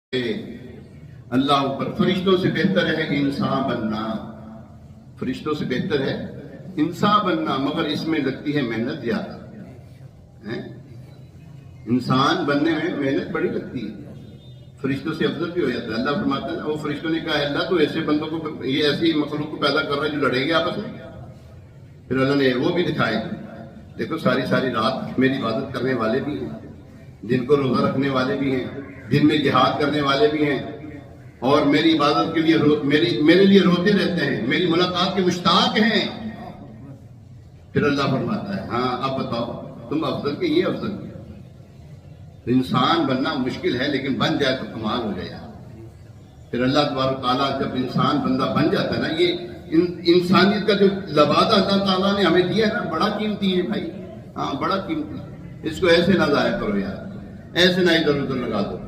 अल्लाह ऊपर। फरिश्तों से बेहतर है इंसान बनना, फरिश्तों से बेहतर है इंसान बनना, मगर इसमें लगती है मेहनत ज्यादा है। इंसान बनने में मेहनत बड़ी लगती है, फरिश्तों से अफजल भी हो जाता है। अल्लाह फरमाता है, वो फरिश्तों ने कहा अल्लाह तो ऐसे बंदों को, ये ऐसी मखलूक को पैदा कर रहा है जो लड़ेंगे आपस में। फिर अल्लाह ने वो भी दिखाए, देखो सारी सारी रात मेरी इबादत करने वाले भी हैं, दिन को रोजा रखने वाले भी हैं, दिन में जिहाद करने वाले भी हैं, और मेरी इबादत के लिए मेरे लिए रोते रहते हैं, मेरी मुलाकात के मुश्ताक हैं। फिर अल्लाह फरमाता है, हाँ अब बताओ तुम अफजल के ये अफजल के। तो इंसान बनना मुश्किल है, लेकिन बन जाए तो कमाल हो जाए। फिर अल्लाह तबारक ताला जब इंसान बंदा बन जाता है ना, ये इंसानियत का जो लबादा अल्लाह ताला ने हमें दिया है ना, बड़ा कीमती है भाई। हाँ बड़ा कीमती, इसको ऐसे ना जाया करो यार, ऐसे ना इधर उधर लगा दो।